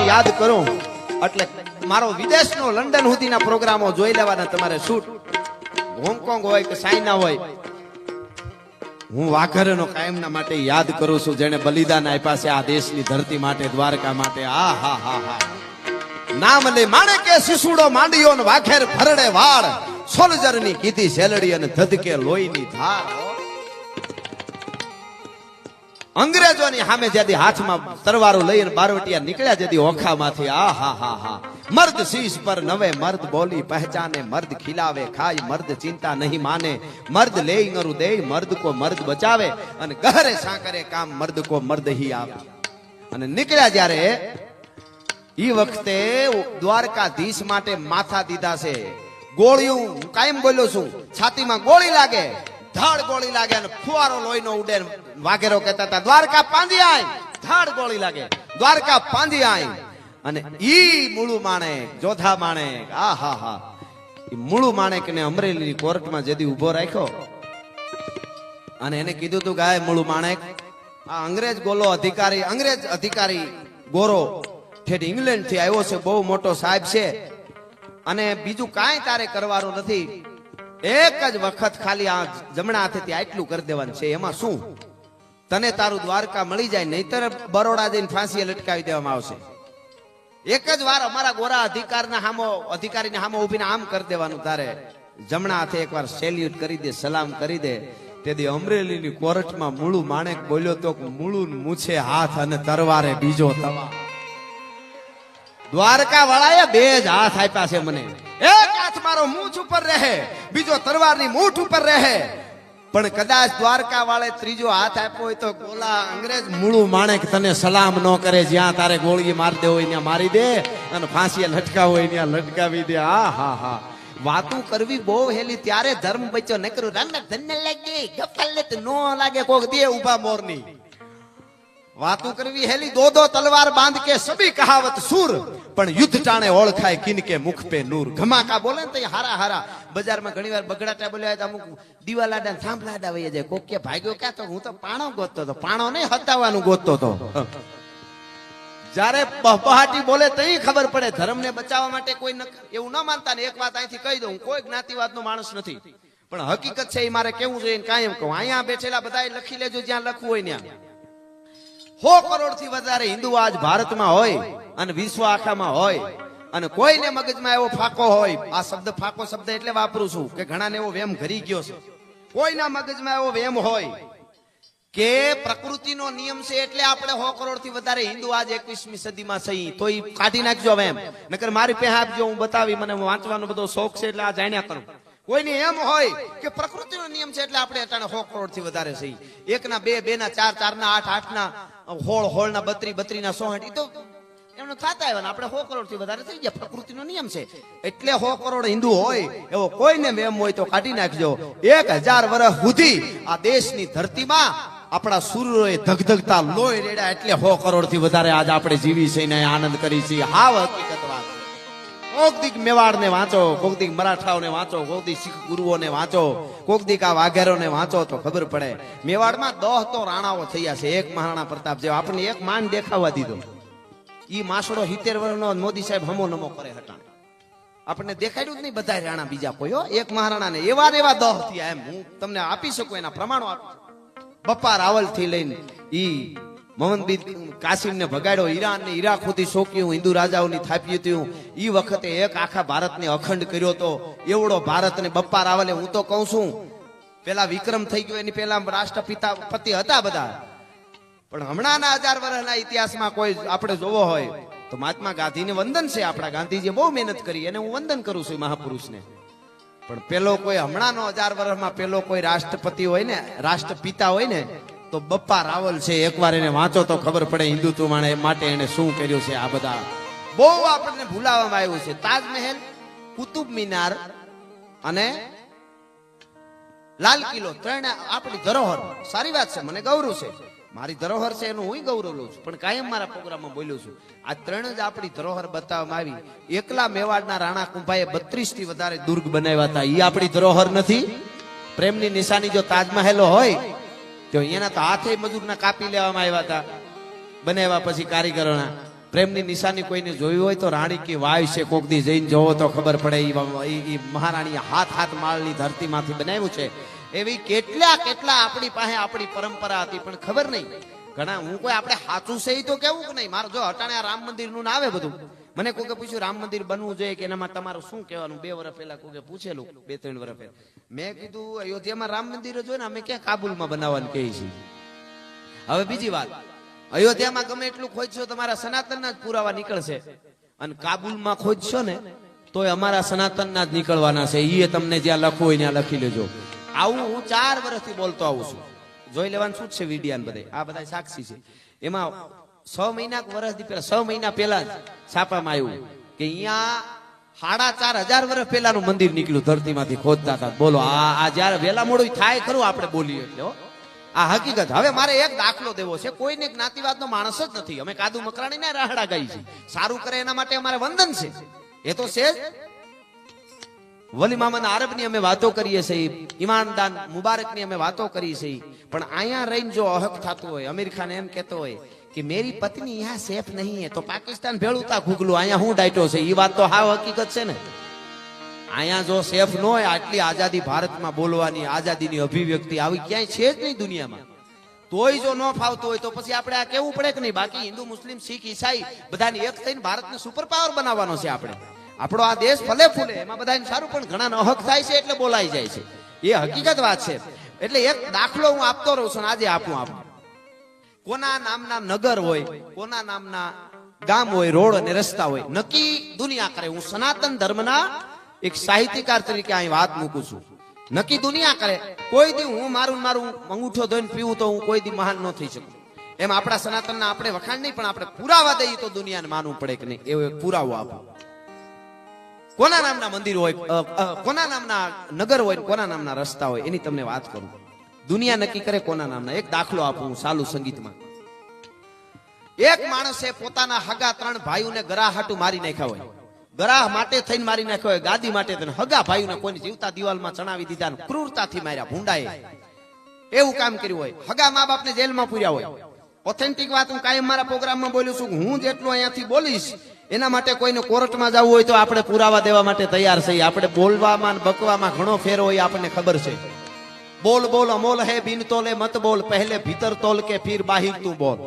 યાદ કરું એટલે મારો વિદેશનો લંડન સુધીના પ્રોગ્રામો જોઈ લેવાના તમારે શૂટ હોંગકોંગ હોય કે ચાઇના હોય હું વાઘરનો કાયમના માટે યાદ કરું છું જેને બલિદાન આપ્યા છે આ દેશની ધરતી માટે દ્વારકા માટે આ હા હા હા નામ લે માણેકે શિશુડો માંડ્યો ને વાઘેર ભરડે વાળ સોલ્જરની કીધી શેલડી અને ધધકે લોહીની ધાર અંગ્રેજોની સામે જ્યાંથી હાથમાં તરવારો લઈને બારવટિયા નીકળ્યા જ્યાંથી ઓખામાંથી આ હા હા હા મર્દ શીશ પર નવે મર્દ બોલી પહેચાને મર્દ ખિલાવે ખાય મર્દ ચિંતા નહીં માને મર્દ લે અંગરું દે મર્દ કો મર્દ બચાવે અને ગહરે સાંકરે કામ મર્દ કો મર્દ હી આવે અને નીકળ્યા જ્યારે ઈ વખતે દ્વારકાધીશ માટે માથા દીધા છે ગોળીઓ કાયમ બોલ્યો છું છાતીમાં ગોળી લાગે ધાડ ગોળી લાગે અને ફુવારો લોહીનો ઉડે વાઘેરો કહેતા હતા દ્વારકા પાંધી આય ધાડ ગોળી લાગે દ્વારકા પાંધી આય અને ઈ મૂળુ માણેક જોધા માણેક આ હા હા ઈ મૂળુ માણેક ને અમરેલીની કોર્ટમાં જેદી ઉભો રાખ્યો અને એને કીધું તું ગાય મૂળુ માણેક આ અંગ્રેજ અધિકારી ગોરો ઠેઠ ઇંગ્લેન્ડ થી આવ્યો છે બહુ મોટો સાહેબ છે અને બીજું કાંઈ તારે કરવાનું નથી એક જ વખત ખાલી આ જમણા હાથેથી આટલું કરી દેવાનું છે એમાં શું તને તારું દ્વારકા મળી જાય નહીતર બરોડા જઈને ફાંસીએ લટકાવી દેવામાં આવશે એક જ વાર અમારા ગોરા અધિકારીને સામો ઉભીને આમ કરી દેવાનું તારે જમણા હાથે એકવાર સેલ્યુટ કરી દે સલામ કરી દે તેથી અમરેલીની કોર્ટમાં મૂળુ માણેક બોલ્યો તો મૂળુ મૂછે હાથ અને તરવારે બીજો તવા દ્વારકા વાળાએ બે જ હાથ આપ્યા છે મને એક હાથ મારો મૂછ ઉપર રહે બીજો તરવારની મૂઠ ઉપર રહે પણ કદાચ દ્વારકા વાળે ત્રીજો હાથ આપ્યો હોય તો ગોલા અંગ્રેજ મૂળુ માણેક તને સલામ ન કરે જ્યાં તારે ગોળી મારી દે હોય ત્યાં મારી દે અને ફાંસીએ લટકાવ હોય ત્યાં લટકાવી દે આ હા હા વાતું કરવી બહુ હેલી ત્યારે ધર્મ બચ્યો નકરું રંગ ધન્ય લાગે ગફલત નો લાગે કોક દે ઉભા મોરની વાતું કરવી હેલી દો તલવાર બાંધ કે સભી કહાવત સુર પણ યુદ્ધ ટાણે ઓળખાય કિનકે મુખ પે નૂર ઘમાકા બોલે ને તો હારા બજારમાં ઘણીવાર બગડાટા બોલ્યા તો અમુક દીવાલાડા થાંભલાડા વહી જાય કોક કે ભાગ્યો ક્યાં તો હું તો પાણો ગોતતો હતો પાણો નહીં હતાવાનું ગોતતો હતો જ્યારે બહાટી બોલે તો ખબર પડે ધર્મને બચાવવા માટે કોઈ એવું ન માનતા ને એક વાત અહીંથી કહી દઉં કોઈ જ્ઞાતિવાદનો માણસ નથી પણ હકીકત છે એ મારે કેવું જોઈએ કાયમ કહું અહીંયા બેઠેલા બધા લખી લેજો જ્યાં લખવું હોય ત્યાં 100 કરોડથી વધારે હિન્દુ આજ ભારતમાં હોય અને વિશ્વ આખામાં હોય અને કોઈને મગજમાં એવો ફાકો હોય આ શબ્દ ફાકો શબ્દ એટલે વાપરું છું કે ઘણાને એવો વેમ ઘરી ગયો છે કોઈના મગજમાં એવો વેમ હોય કે પ્રકૃતિનો નિયમ છે એટલે આપણે 100 કરોડથી વધારે હિન્દુ આજ 21મી સદીમાં સહી તો એ કાઢી નાખજો વેમ નકર મારી પાસે આપજો હું બતાવી મને વાંચવાનો બધો શોખ છે એટલે આ જાણ્યા કરું કોઈને એમ હોય કે પ્રકૃતિનો નિયમ છે એટલે આપણે અટાણે 100 કરોડથી વધારે સહી 1 ના 2 2 ના 4 4 ના 8 8 ના 16 ના 32 ના 66 તો એમનો થતા આવ્યા ને આપણે 100 કરોડથી વધારે થઈ ગયા પ્રકૃતિનો નિયમ છે એટલે 100 કરોડ હિન્દુ હોય એવો કોઈને એમ હોય તો કાઢી નાખજો 1000 વર્ષ સુધી આ દેશની ધરતીમાં આપણા સૂર્યોએ ધગધગતા લોહી રેડ્યા એટલે 100 કરોડથી વધારે આજ આપણે જીવી છે ને આનંદ કરી છે હાવ હકીકત વાત કોક દીક મેવાડને વાંચો કોક દીક મરાઠાઓને વાંચો કોક દીક શીખ ગુરુઓને વાંચો કોક દીક આ વાઘેરોને વાંચો તો ખબર પડે મેવાડમાં 10 તો રાણાઓ થયા છે એક મહારાણા પ્રતાપ જેવો આપણને એક માન દેખાવા દીધો ઈ માસડો 70 વર્ષનો મોદી સાહેબ હમો નમો કરે હટાણે આપણને દેખાડ્યું જ નહીં બધા રાણા બીજા કોઈ એક મહારાણા ને એવા 10 થયા એમ હું તમને આપી શકું એના પ્રમાણો આપું બપ્પા રાવલ થી લઈને ઈ મોહમ્મદ બિન કાસિમ ને ભગાડ્યો ઈરાન ને ઈરાક સુધી સોંપ્યું હિન્દુ રાજાઓની થાપ્યું હતું ઈ વખતે એક આખા ભારતને અખંડ કર્યો તો એવડો ભારત ને બપ્પા રાવલે હું તો કહું છું પેલા વિક્રમ થઈ ગયો એની પેલા રાષ્ટ્રપતિ હતા બધા પણ હમણાંના 1000 વર્ષના ઇતિહાસમાં કોઈ આપણે જોવો હોય તો મહાત્મા ગાંધીને વંદન છે આપણા ગાંધીજીએ બહુ મહેનત કરી એને હું વંદન કરું છું મહાપુરુષને પણ પેલો કોઈ હમણાંનો 1000 વર્ષમાં પેલો કોઈ રાષ્ટ્રપતિ હોય ને રાષ્ટ્રપિતા હોય ને તો બપ્પા રાવલ છે એકવાર એને વાંચો તો ખબર પડે હિન્દુત્વ માટે એને શું કર્યું છે આ બધા બહુ આપણને ભૂલાવવામાં આવ્યું છે તાજમહેલ કુતુબ મિનાર અને લાલ કિલ્લો ત્રણ આપણી ધરોહર સારી વાત છે મને ગૌરવ છે મારી ધરોહર છે એનું હું ગૌરવ લઉં છું પણ કાયમ મારા પ્રોગ્રામમાં બોલ્યો છું આ ત્રણ જ આપણી ધરોહર બતાવવામાં આવી એકલા મેવાડના રાણા કુંભાએ 32 થી વધારે દુર્ગ બનાવ્યા હતા એ આપણી ધરોહર નથી પ્રેમની નિશાની જો તાજમહેલ હોય તો એના તો હાથે મજૂરના કાપી લેવામાં આવ્યા હતા બનાવ્યા પછી કારીગરોના પ્રેમની નિશાની કોઈને જોઈ હોય તો રાણી કી વાય છે, કોક દી જઈને જોવો તો ખબર પડે. ઈ મહારાણીએ હાથ માળની ધરતીમાંથી બનાવ્યું છે. એવી કેટલા આપણી પાસે આપણી પરંપરા હતી, પણ ખબર નહીં. ઘણા હું કોઈ આપણે સાચું છે તો કેવું કે નહીં. મારે જો અટાણે આ રામ મંદિર નું આવે બધું, મને કોકે પૂછ્યું રામ મંદિર બનવું જોઈએ કે એનામાં તમારું શું કહેવાનું. 2 વર્ષ પહેલા કોકે પૂછેલું, 2-3 વર્ષ પહેલા. મેં કીધું અયોધ્યામાં રામ મંદિર જ હોય ને, અમે ક્યાં કાબુલમાં બનાવવાનું કહીએ છીએ. હવે બીજી વાત, અયોધ્યામાં ગમે એટલું ખોજશો તમારા સનાતનના જ પુરાવા નીકળશે, અને કાબુલમાં ખોજશો ને તોય અમારા સનાતનના જ નીકળવાના છે. એ તમને જ્યાં લખવું હોય ત્યાં લખી લેજો. આવું હું 4 વર્ષથી બોલતો આવું છું. જોઈ લેવાનું શું છે વિડિયા બધે, આ બધા સાક્ષી છે. એમાં 6 મહિના વર્ષથી પહેલા 6 મહિના પહેલા જ છાપામાં આવ્યું કે અહીંયા 4,500 વર્ષ પહેલાનું મંદિર નીકળ્યું ધરતીમાંથી ખોદતા હતા. બોલો આ જયારે વેલા મોડું થાય ખરું આપણે બોલીએ એટલે આ હકીકત. હવે મારે એક દાખલો દેવો છે. કોઈને જ્ઞાતિવાદનો માણસ જ નથી. અમે કાદુ મકરાણી ને રાહડા ગાઈ છે. સારું કરે એના માટે અમારે વંદન છે, એ તો છે જ. વલી મામદ આરબની અમે વાતો કરીએ છીએ, ઈમાનદાન મુબારકની અમે વાતો કરી છે. પણ અહીંયા રહીને જો અહક થતું હોય, અમીર ખાન એમ કહેતો હોય કે મેરી પત્ની યહાં સેફ નહીં હે, તો પાકિસ્તાન ભેળું તા ઘૂગલું, અહીંયા હું ડાયટો છે. એ વાત તો હાવ હકીકત છે ને. અહીંયા જો સેફ ન હોય, આટલી આઝાદી ભારતમાં બોલવાની, આઝાદીની અભિવ્યક્તિ આવી ક્યાંય છે જ નહીં દુનિયામાં. તોય જો ન ફાવતું હોય તો પછી આપણે આ કેવું પડે કે નહીં. બાકી હિન્દુ, મુસ્લિમ, શીખ, ઈસાઈ બધાની એક થઈને ભારતને સુપર પાવર બનાવવાનો છે આપણે. આપણો આ દેશ ફલે ફૂલે, એમાં બધાને સારું, પણ ઘણા અહક થાય છે એટલે બોલાઈ જાય છે. એ હકીકત વાત છે. એટલે એક દાખલો હું આપતો રહું છું, આજે આપું. કોના નામના નગર હોય, કોના નામના ગામ હોય, રોડ અને રસ્તા હોય, નક્કી દુનિયા કરે. હું સનાતન ધર્મના એક સાહિત્યકાર તરીકે અહીં વાત મૂકું છું. નક્કી દુનિયા કરે. કોઈ દી હું મારું અંગૂઠો ધોઈને પીવું તો હું કોઈ દી મહાન ન થઈ શકું. એમ આપણા સનાતનના આપણે વખાણ નહીં, પણ આપણે પુરાવા દઈએ તો દુનિયાને માનવું પડે કે નહીં, એવો એક પુરાવો આપો. કોના નામના મંદિર હોય, કોના નામના નગર હોય, કોના નામના રસ્તા હોય, એની તમને વાત કરું. દુનિયા નક્કી કરે કોના નામના. એક દાખલો આપું સાલું સંગીતમાં. એક માણસે પોતાના હગા 3 ભાઈઓને ગરાહ હાટું મારી નાખ્યા હોય. ગરાહ માટે થઈને મારી નાખ્યો હોય, ગાદી માટે થઈને. હગા ભાઈઓને કોઈને જીવતા દિવાલમાં ચણાવી દીધા, ક્રૂરતાથી માર્યા, ભૂંડાએ એવું કામ કર્યું હોય. હગા મા બાપને જેલમાં પૂર્યા હોય. ઓથેન્ટિક વાત હું કાયમ મારા પ્રોગ્રામમાં બોલું છું. હું જેટલું અહીંયાથી બોલીશ એના માટે કોઈને કોર્ટમાં જવું હોય તો આપણે પુરાવા દેવા માટે તૈયાર છીએ. આપણે બોલવામાં બકવામાં ઘણો ફેર હોય, આપણને ખબર છે. બોલ બોલ અમોલ હે, બિન તોલે મત બોલ, પહેલે ભીતર તોલ કે ફિર બાહિર તું બોલ.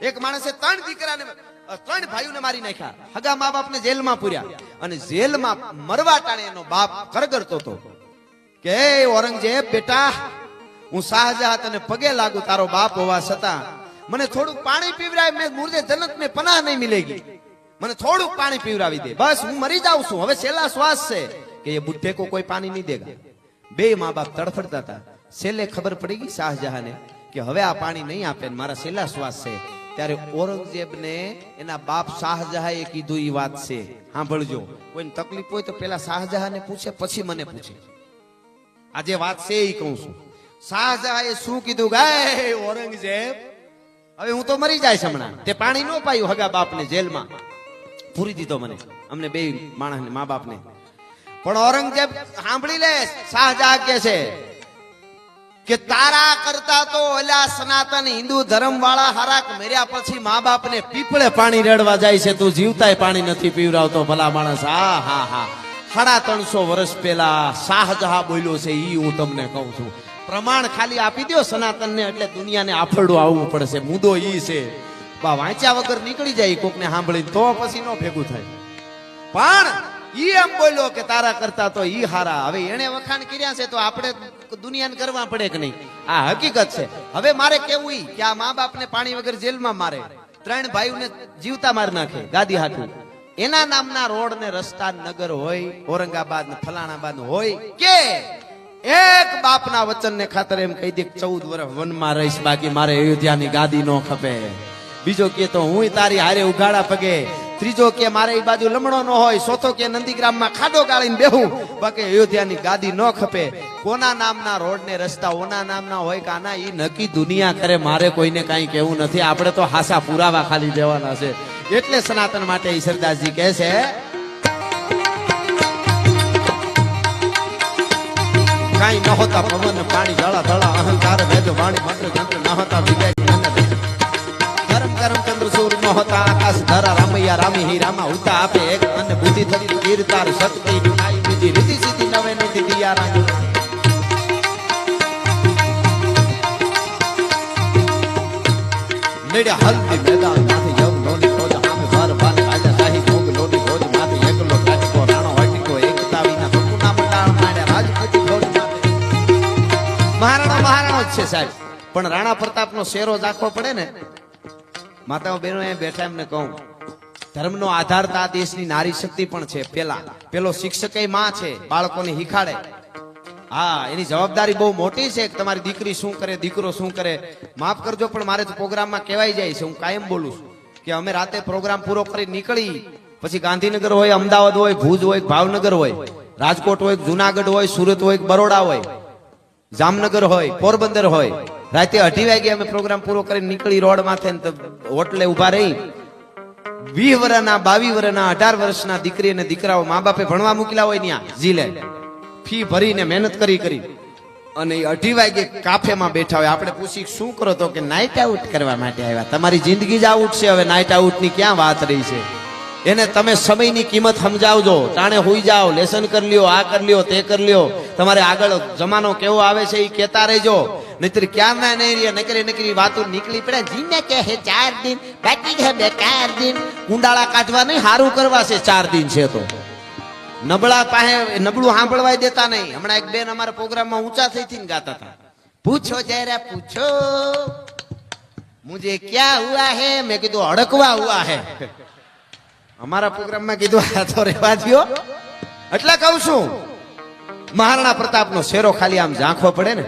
એક માણસે 3 દીકરાને 3 ભાઈઓને મારી નાખ્યા, હગા મા બાપને જેલમાં પૂર્યા, અને જેલમાં મરવા ટાણે એનો બાપ કરગરતો હતો કે ઔરંગઝેબ બેટા, હું શાહજહાં તને પગે લાગુ તારો બાપ હોવા છતાં મને થોડુંક પાણી પીવરાય. મેં મુર્દે જન્નત में पनाह नहीं मिलेगी, મને થોડુંક પાણી પીવરાવી દે, બસ હું મરી જાઉં છું, હવે છેલ્લા શ્વાસ છે. કે એ બુઢ્ઢે को कोई पानी नहीं देगा. 2 મા બાપ તડફડતા હતા. છેલ્લે ખબર પડી ગઈ શાહજહાંને કે હવે આ પાણી નહીં આપે, મારા છેલ્લા શ્વાસ છે. ત્યારે ઔરંગઝેબને એના બાપ શાહજહાંએ કીધું એ વાત છે, સાંભળજો. કોઈને તકલીફ હોય તો પેલા શાહજહાંને પૂછે, પછી મને પૂછે. આ જે વાત છે એ કહું છું. શાહજહાંએ શું કીધું, ગાય ઔરંગઝેબ, હવે હું તો મરી જાય હમણાં. તે પાણી ન પાયું, હગા બાપને જેલમાં પૂરી દીધો, મને, અમને 2 માણસને, મા બાપને. પણ ઔરંગઝેબ સાંભળી લે, શાહજહાં કહે છે કે તારા કરતા તો ઓલા સનાતન હિન્દુ ધર્મ વાળા હરાક મર્યા પછી મા બાપને પીપળે પાણી રેડવા જાય છે, તું જીવતાય પાણી નથી પીવરાવતો, ભલા માણસ. હા 350 વર્ષ પહેલા શાહજહાં બોલ્યો છે, ઈ હું તમને કહું છું. પ્રમાણ ખાલી આપી દો સનાતનને એટલે દુનિયાને આફરડું આવવું પડશે. મુદ્દો ઈ છે, વાંચ્યા વગર નીકળી જાય કોકને સાંભળી તો પછી નો ભેગું થાય. પણ ઈ એમ બોલ્યો કે તારા કરતા તો ઈ હારા. હવે એને વખાણ કર્યા છે તો આપણે દુનિયાને કરવા પડે કે નહીં, આ હકીકત છે. હવે મારે કેવું ઈ કે આ મા બાપને પાણી વગર જેલમાં મારે, 3 ભાઈઓને જીવતા મારી નાખે ગાદી હાટું. એના નામના રોડ ને રસ્તા નગર હોય, ઔરંગાબાદ ને ફલાણાબાદ હોય, કે એક બાપના વચન ને ખાતર એમ કહી દે 14 વર્ષ વનમાં રહીશ, બાકી મારે અયોધ્યાની ગાદી નો ખપે. બીજો કે તો હું તારી હારે ઉઘાડા પગે. ત્રીજો કે મારે એ બાજુ લમણો ન હોય. ચોથો કે નંદીગ્રામમાં ખાડો ગાળીને બેહું, બાકી અયોધ્યાની ગાદી ન ખપે. કોના નામના રોડ ને રસ્તા ઓના નામના હોય કાના, ઈ નક્કી દુનિયા કરે. મારે કોઈને કાંઈ કેવું નથી, આપણે તો હાસા પુરાવા ખાલી દેવાના છે. એટલે સનાતન માટે ઈશ્વરદાસજી કહે છે, કાંઈ ન હોતા પવન પાણી જળા ધળા અહંકાર ભેદ વાણી મંત્ર જંત્ર ન હોતા વિવેક ધર્મ કર્મ ચંદ્ર સૂર્ય હોતા આકાશ ધરા રામૈયા રામી હી રામા ઉતા આપે એક અને બુદ્ધિ થતી કીર્તાર શક્તિ દુનાઈ બીજી રીતિ સીધી નવે નીતિ દિયા રાજો નેડે હલ્દી મેદાન માંથી જવ નોની ખોજ આમે ભર ભર આજા શાહી ભોગ લોની ખોજ માંથી એકલો કાટકો રાણો વાટીકો એકતા વિના સપના મંડાણ માંડે રાજપૂતી ખોજ માંથી મહારાણો જ છે સાહેબ પણ રાણા પ્રતાપનો શેરો રાખવો પડે ને માતાઓ બહેનો એ બેઠા એમને કહું ધર્મનો આધાર તો આ દેશની નારી શક્તિ પણ છે પેલો શિક્ષક માં છે બાળકોને શીખાડે હા એની જવાબદારી બહુ મોટી છે કે તમારી દીકરી શું કરે દીકરો શું કરે માફ કરજો પણ મારે તો પ્રોગ્રામમાં કહેવાય જાય છે હું કાયમ બોલું છું કે અમે રાતે પ્રોગ્રામ પૂરો કરી નીકળી પછી ગાંધીનગર હોય અમદાવાદ હોય ભુજ હોય ભાવનગર હોય રાજકોટ હોય જુનાગઢ હોય સુરત હોય બરોડા હોય જામનગર હોય પોરબંદર હોય રાતે 2:30 વાગે અમે પ્રોગ્રામ પૂરો કરીને નીકળી રોડ માથે હોટલે ઉભા રહી 20 વર્ષના 22 વર્ષના 18 વર્ષના દીકરી અને દીકરાઓ મા બાપે ભણવા મૂકેલા હોય ત્યાં જીલે ફી ભરીને મહેનત કરી અને 2:30 વાગે કાફેમાં બેઠા હોય આપણે પૂછી શું કરો તો કે નાઇટ આઉટ કરવા માટે આવ્યા તમારી જિંદગી જ આઉટ છે હવે નાઇટ આઉટ ની ક્યાં વાત રહી છે એને તમે સમયની કિંમત સમજાવજો તાણે હોઈ જાઓ લેસન કરી લ્યો આ કરી લ્યો તે કરી લ્યો તમારે આગળ જમાનો કેવો આવે છે એ કહેતા રહેજો નહીતર ક્યાં ના નહીં નકરી વાતો નીકળી પડે જીને કે હે 4 દિન બાકી હે બેકાર દિન કુંડાળા કાઢવા નહીં હારું કરવા છે 4 દિન છે તો નબળા પાસે નબળું સાંભળવાય દેતા નહીં હમણાં એક બેન અમારા પ્રોગ્રામમાં ઊંચા થઈને ગાતા હતા પૂછો જરા પૂછો મુझे क्या हुआ है મેં કીધું અડકવા હુઆ હે અમારા પ્રોગ્રામમાં કીધું આ તો રહેવા દ્યો એટલે કહું છું મહારાણા પ્રતાપનો શેરો ખાલી આમ ઝાંખવો પડે ને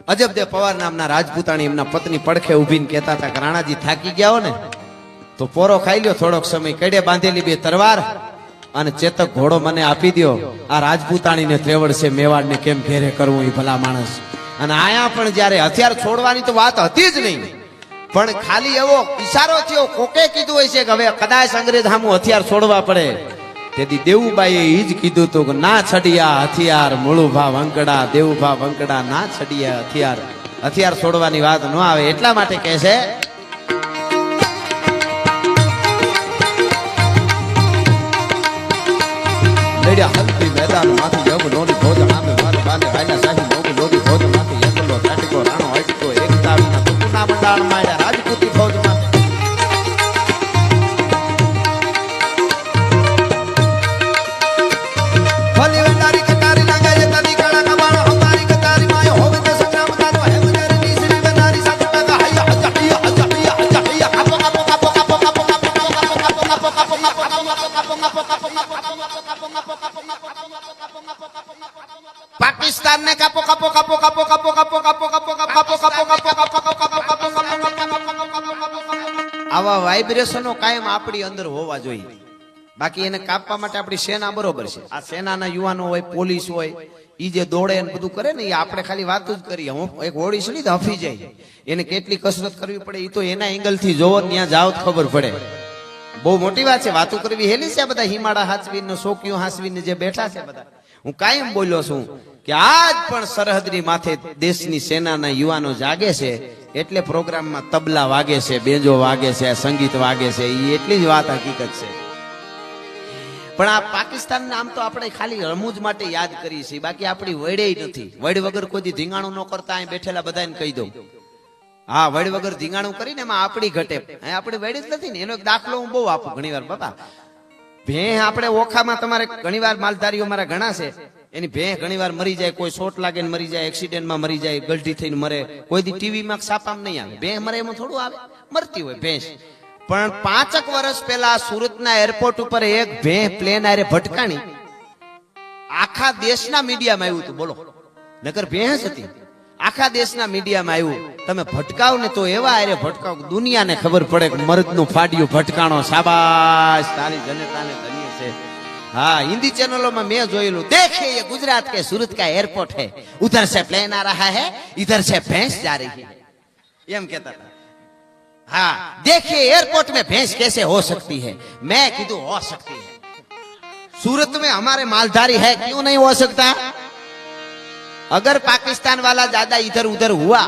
અજબદેવ પવાર નામના રાજપૂતાણી એમના પત્ની પડખે ઊભીને કહેતા હતા કે રાણાજી થાકી ગયા હો ને તો પોરો ખાઈ લ્યો થોડોક સમય કડે બાંધેલી 2 તરવાર અને ચેતક ઘોડો મને આપી દો આ રાજપૂતાણીને ત્રેવડ છે મેવાડને કેમ ઘેરે કરવું એ ભલા માણસ અને આયા પણ જ્યારે હથિયાર છોડવાની તો વાત હતી જ નહીં પણ ખાલી એવો ઈશારો થયો કોકે કીધું હોય છે કે હવે કદાચ અંગ્રેજ સામું હથિયાર છોડવા પડે તેથી દેવુબાઈએ ઈ જ કીધું હતું કે ના છડિયા હથિયાર મૂળુભા વંકડા દેવુભા વંકડા ના છડિયા હથિયાર છોડવાની વાત ન આવે એટલા માટે કહે છે હલ્દી મેદાન માંથી જબ નોની ભોજ આમે મારે બાને રાજા શાહી મોગ લોડી ભોજ માંથી એકલો કાટકો રાણો વાટીકો એકતા વિના સપના મંડાણ માંડે રાજપૂતી ભોજ માંથી ભલી વંડારી કટારી લાગાય તદી કાળા કબાણો હમારી કટારી માયો હોવે તે સંગ્રામ દાનો હે મજારી ની શ્રી વંડારી સાથે ટકા હૈયા આપો પાકિસ્તાન ને કાપો આવા વાઇબ્રેશનો કાયમ આપણી અંદર હોવા જોઈએ બાકી એને કાપવા માટે આપણી સેના બરોબર છે આ સેનાના યુવાનો હોય પોલીસ હોય ઈ જે દોડે ને બધું કરે ને એ આપણે ખાલી વાત જ કરીએ હું એક હોડી છે ને હફી જાય એને કેટલી કસરત કરવી પડે એ તો એના એંગલ થી જોવો ત્યાં જાવ ખબર પડે બહુ મોટી વાત છે વાતો કરવી હેલી છે બધા હિમાડા હાચવીને શોકીઓ હાચવીને જે બેઠા છે બધા હું કાયમ બોલ્યો છું કે આજ પણ સરહદની માથે દેશની સેનાના યુવાનો જાગે છે એટલે પ્રોગ્રામમાં તબલા વાગે છે બેંજો વાગે છે સંગીત વાગે છે એ એટલી જ વાત હકીકત છે પણ આ પાકિસ્તાન આમ તો આપણે ખાલી રમૂજ માટે યાદ કરીએ છીએ બાકી આપણી વડે નથી વડ વગર કોઈ ધીંગાણું ન કરતા અહીં બેઠેલા બધાને કહી દઉં હા વડ વગર ધીંગાણું કરીને એમાં આપણી ઘટે આપણે વડ જ નથી ને એનો એક દાખલો હું બહુ આપું ઘણી વાર બાપા ભેં આપણે ઓખામાં તમારે ઘણી વાર માલધારીઓ મારા ઘણા છે એની ભેં ઘણી વાર મરી જાય કોઈ શોટ લાગે ને મરી જાય એક્સિડન્ટમાં મરી જાય ગલટી થઈને મરે કોઈ દી ટીવીમાં છાપામાં નહીં આવે ભેં મરે એમાં થોડું આવે મરતી હોય ભેંસ પણ 5 વર્ષ પહેલા સુરતના એરપોર્ટ ઉપર એક ભેં પ્લેન આરે ભટકાણી આખા દેશના મીડિયામાં આવ્યું હતું બોલો નગર ભેંસ હતી આખા દેશના મીડિયામાં આવ્યું તમે ભટકાવ ને તો એવા આરે ભટકાવ દુનિયાને ખબર પડે કે મર્દનું ફાડ્યું ભટકાણો શાબાશ તારી જનતાને ધન્ય છે हाँ हिंदी चैनलों में मैं जोयलू देखिए ये गुजरात के सूरत का एयरपोर्ट है उधर से प्लेन आ रहा है इधर से भैंस जा रही है ये हम कहता था हाँ देखिए एयरपोर्ट में भैंस कैसे हो सकती है मैं कीधु हो सकती है सूरत में हमारे मालधारी है क्यों नहीं हो सकता अगर पाकिस्तान वाला ज्यादा इधर उधर हुआ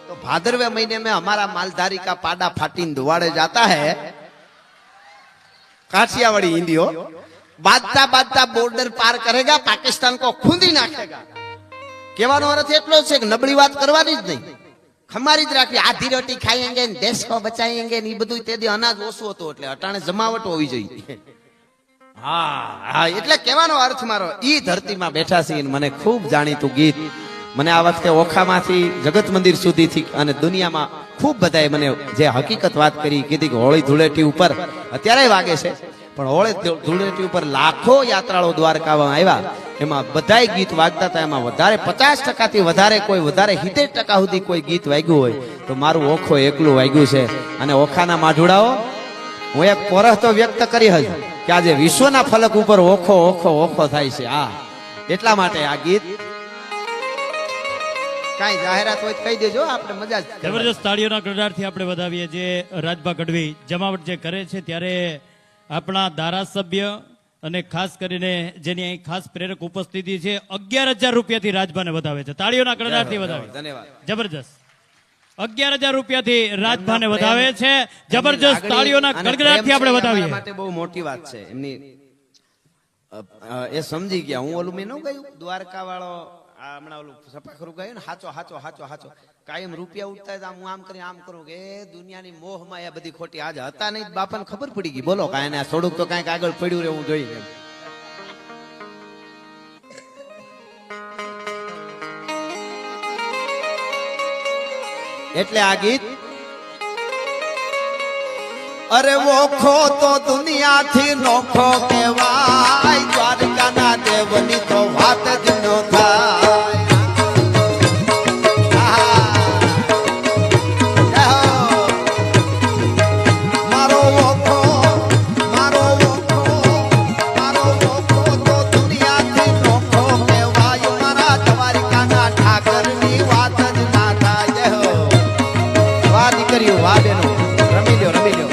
तो भादरवे महीने में हमारा मालधारी का पाडा फाटीन दुआड़े जाता है, काठियावाड़ी हिंदी हो, बादता बादता बॉर्डर पार करेगा, पाकिस्तान को खूंदी नाखेगा। કહેવાનો અર્થ એટલો છે કે નબળી વાત કરવાની જ નહીં, ખમારી જ રાખવી, આધી રોટી ખાઈએંગે ને દેશ કો બચાએંગે ને એ બધું તે દી અનાજ ઓછું હતું એટલે અટાણે જમાવટ હોવી જોઈએ. હા, એટલે કહેવાનો અર્થ મારો ઈ ધરતીમાં બેઠા છે. મને ખૂબ જાણીતું ગીત, મને આ વખતે ઓખામાંથી જગત મંદિર સુધીથી અને દુનિયામાં ખૂબ બધાએ મને જે હકીકત વાત કરી, કીધી કે હોળી ધૂળેટી ઉપર અત્યારે વાગે છે, પણ હોળી ધૂળેટી ઉપર લાખો યાત્રાળુ દ્વારકામાં આવ્યા, એમાં બધાય ગીત વાગતા હતા. એમાં વધારે 50% થી વધારે કોઈ વધારે 70% સુધી કોઈ ગીત વાગ્યું હોય તો મારું ઓખો એકલું વાગ્યું છે. અને ઓખાના માઢુડાઓ, હું એક પોરહ તો વ્યક્ત કરી હજ કે આજે વિશ્વના ફલક ઉપર ઓખો ઓખો ઓખો થાય છે. આ એટલા માટે આ ગીત કાઈ જાહેરાત હોય કહી દેજો, આપણે મજા જ. જબરજસ્ત તાળીઓના ગડગડાટથી આપણે વધાવીએ જે રાજભા ગઢવી જમાવટ જે કરે છે, ત્યારે આપણા ધારાસભ્ય અને ખાસ કરીને જેની અહીં ખાસ પ્રેરક ઉપસ્થિતિ છે, 11,000 રૂપિયાથી રાજભાને વધાવે છે. તાળીઓના ગડગડાટથી વધાવે. ધન્યવાદ. જબરજસ્ત 11,000 રૂપિયાથી રાજભાને વધાવે છે. જબરજસ્ત તાળીઓના ગડગડાટથી આપણે વધાવીએ. માટે બહુ મોટી વાત છે એમની. એ સમજી ગયા. હું ઓલું મેં ન ગયું દ્વારકા વાળો હમણાં ઓલું સપાખરું ગયું ને, હાચો હાચો હાચો હાચો કાયમ રૂપિયા ઉઠતા હતા, હું આમ કરી આમ કરું કે દુનિયાની મોહમાં એ બધી ખોટી આજે હતા નહીં, બાપાને ખબર પડી ગઈ. બોલો કાંઈ ને થોડુંક તો કાંઈક આગળ પડ્યું રહેવું જોઈએ. એટલે આ ગીત, અરે ઓખો તો દુનિયાથી નોખો કહેવાય, દ્વારકાના દેવની તો વાત જ ન થાય. મારો ઓખો તો દુનિયાથી નોખો કહેવાય, મારા દ્વારકાના ઠાકરની વાત જ ના થાય. વાહ દીકરીઓ, વાહ બેનો, રમી લ્યો રમી લ્યો.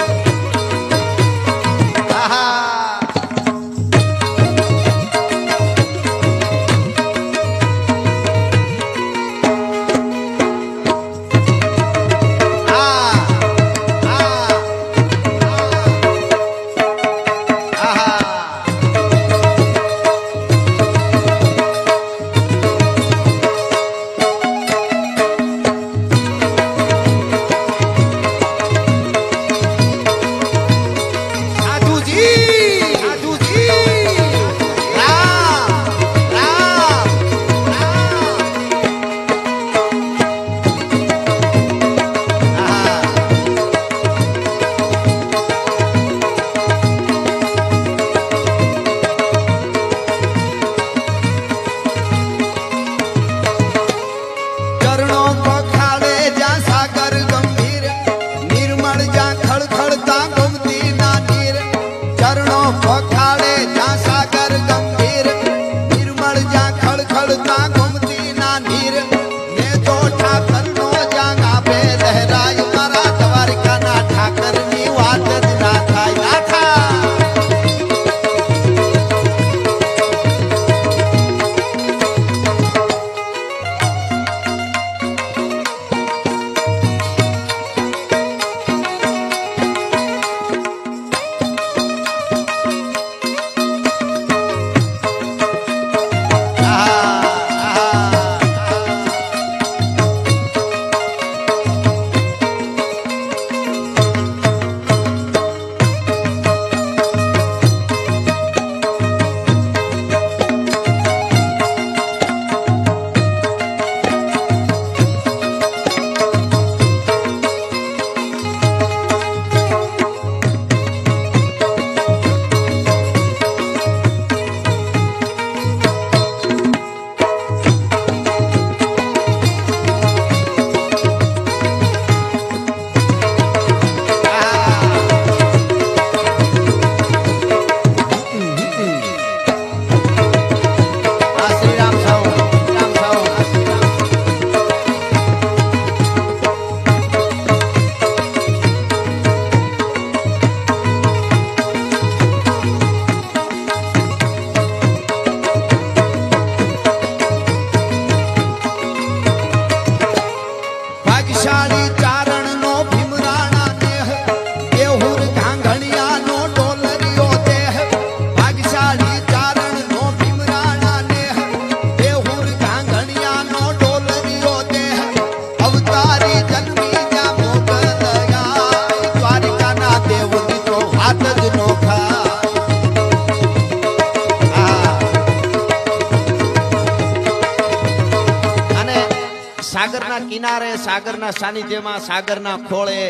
સાગરના સાનિધ્યમાં, સાગરના ખોળે,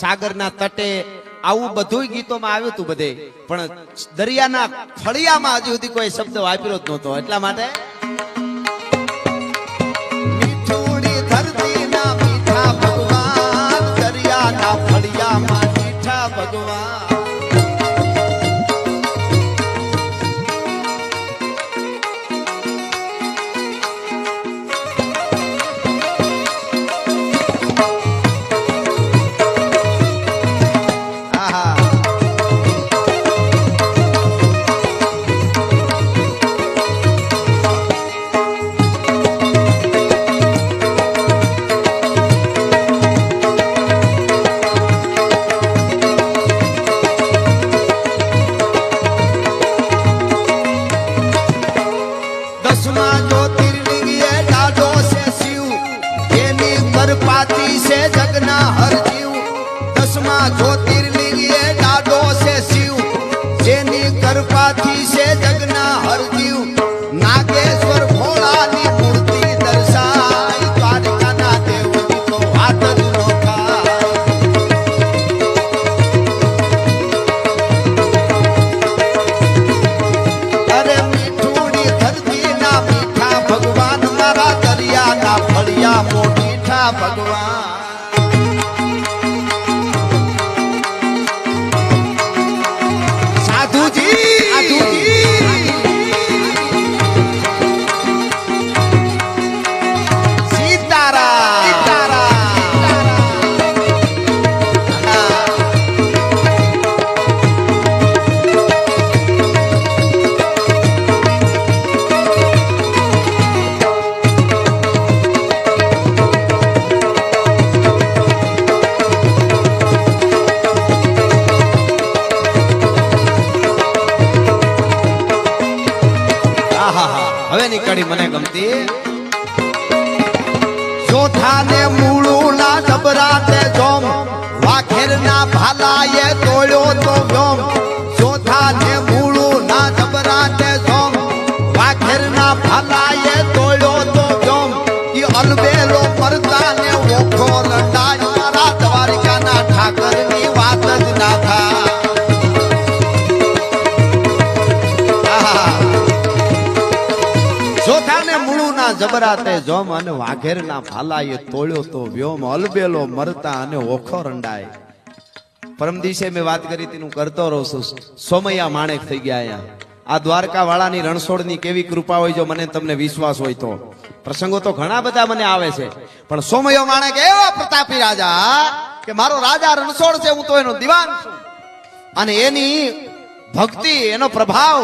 સાગરના તટે, આવું બધું ગીતોમાં આવ્યું હતું બધે, પણ દરિયાના ફળિયામાં હજી સુધી કોઈ શબ્દ વાપર્યો જ નહોતો. એટલા માટે મીઠુડી ધરતીના મીઠા ભગવાન, દરિયાના ફળિયામાં મીઠા ભગવાન. पाती से जगना हर जीव, 10वां ज्योतिर्लिंग ये डाडो से शिव, जेनी कृपाथी से जगना हर जीव. नागेश्वर भोला ની મૂર્તિ દર્શાય, દ્વારકાના દેવની તો વાત જ ન થાય. અરે મીઠુડી ધરતીના મીઠા ભગવાન, મારા દરિયાના ફળિયા મોટી ભગવાન. સાધુજી હવેની કડી મને ગમતી. ચોથા ને મૂળું ના જબરા તે જોમ, વાઘેર ના ભાલાએ તોડ્યો તો વ્યોમ. ચોથા ને મૂળું ના જબરા તે જોમ, વાઘેર ના ભાલાએ તોડ્યો તો વ્યોમ. ઈ અલબેલો પરતા ને ઓખો લંડાય, મારા દ્વારકાના ઠાકર ની વાત જ ના થાય. જબરાતે જોમ અને વાઘેરના ભાલાએ તોડ્યો તો વ્યોમ, અલબેલો મરતા અને ઓખો રંડાય. પરમ દિવસે મેં વાત કરી હતી, હું કરતો રહું છું. સોમૈયા માણેક થઈ ગયા અહીંયા. આ દ્વારકા વાળાની રણછોડની કેવી કૃપા હોય, જો મને તમને વિશ્વાસ હોય તો. પ્રસંગો તો ઘણા બધા મને આવે છે, પણ સોમૈયો માણેક એવો પ્રતાપી રાજા કે મારો રાજા રણછોડ છે, હું તો એનો દીવાન છું. અને એની ભક્તિ, એનો પ્રભાવ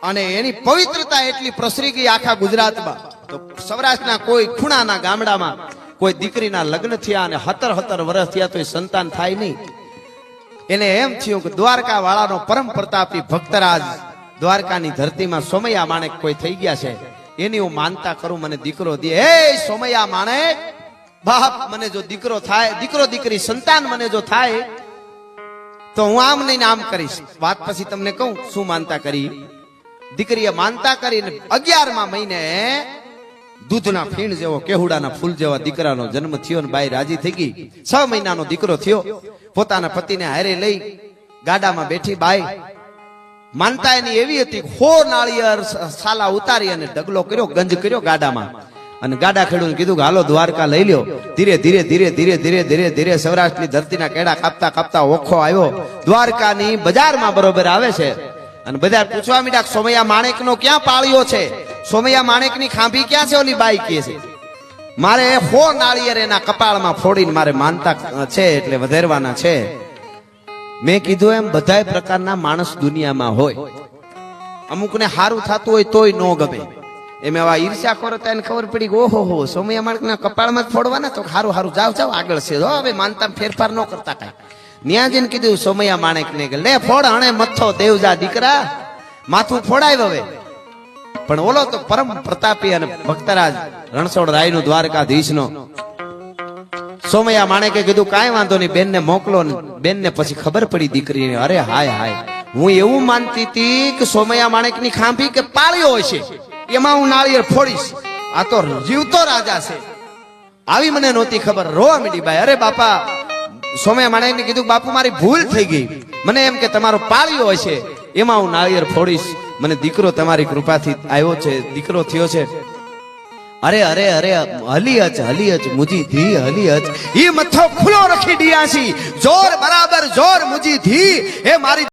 અને એની પવિત્રતા એટલી પ્રસરી ગઈ આખા ગુજરાતમાં. તો સૌરાષ્ટ્રના કોઈ ખૂણાના ગામડામાં કોઈ દીકરીના લગ્ન થયા અને 17 વર્ષ થયા તો સંતાન થાય નહીં. એને એમ થયું કે દ્વારકા વાળાનો પરમ પ્રતાપી ભક્તરાજ દ્વારકાની ધરતીમાં સોમૈયા માણેક કોઈ થઈ ગયા છે, એની હું માનતા કરું, મને દીકરો દે. હે સોમૈયા માણેક બાપ, મને જો દીકરો થાય, દીકરો દીકરી સંતાન મને જો થાય તો હું આમ નહીં આમ કરીશ. વાત પછી તમને કહું શું માનતા કરી. દીકરીએ માનતા કરીને 11મા મહિને દૂધના ફીણ જેવો, કેહુડાના ફૂલ જેવા દીકરાનો જન્મ થયો ને બાઈ રાજી થઈ ગઈ. 6 મહિનાનો દીકરો થયો. પોતાના પતિને હારે લઈ ગાડામાં બેઠી બાઈ. માનતા એની એવી હતી, 4 નાળિયેર સાલા ઉતારી અને ડગલો કર્યો, ગંજ કર્યો ગાડામાં, અને ગાડા ખેડૂને કીધું કે હાલો દ્વારકા લઈ લ્યો. ધીરે ધીરે ધીરે ધીરે ધીરે ધીરે ધીરે સૌરાષ્ટ્રની ધરતીના કેડા કાપતા કાપતા ઓખો આવ્યો. દ્વારકાની બજારમાં બરોબર આવે છે અને બધા પૂછવા માંડ્યા, સોમૈયા માણેક નો ક્યાં પાળ્યો છે? સોમૈયા માણેક ની ખાંભી ક્યાં છે? ઓલી બાઈ કહે છે મારે 4 નાળિયેર એના કપાળમાં ફોડીને મારે માનતા છે, એટલે વધારવાના છે. મેં કીધું એમ બધા પ્રકારના માણસ દુનિયામાં હોય. અમુકને સારું થતું હોય તોય ન ગમે. એમ એવા ઈર્ષ્યા કરો તો એને ખબર પડી કે ઓહો હો સોમૈયા માણેક ના કપાળમાં જ ફોડવાના, તો સારું સારું જાવ જાવ આગળ છે. હવે માનતા ફેરફાર ન કરતા કાંઈ. ન્યાજીને કીધું સોમૈયા માણેક ને કે લે ફોડ, હણે મથો દેવજા દીકરા, માથું ફોડાય. હવે પણ ઓલો તો પરમ પ્રતાપી અને ભક્તરાજ રણછોડ રાય નું દ્વારકાધીશ નો સોમૈયા માણેકે કીધું કાંઈ વાંધો નહીં, બેન ને મોકલો. બેન ને પછી ખબર પડી દીકરીને, અરે હાય હાય, હું એવું માનતી હતી કે સોમૈયા માણેક ની ખાંભી કે પાળ્યો હશે, એમાં હું નાળિયેર ફોડીશ. આ તો જીવતો રાજા છે. આવી મને નહોતી ખબર. રોવા મીડી બાઈ. અરે બાપા, સોમે માણેકને કીધું બાપુ મારી ભૂલ થઈ ગઈ. મને એમ કે તમારો પાળ્યો હશે, એમાં હું નાળિયેર ફોડીશ. મને દીકરો તમારી કૃપાથી આવ્યો છે, દીકરો થયો છે. અરે અરે અરે, હલી અચ મુજી ધી હલી અચ. ઈ મથો ખુલ્લો રખી ડિયાસી, જોર બરાબર જોર મુજી ધી. એ મારી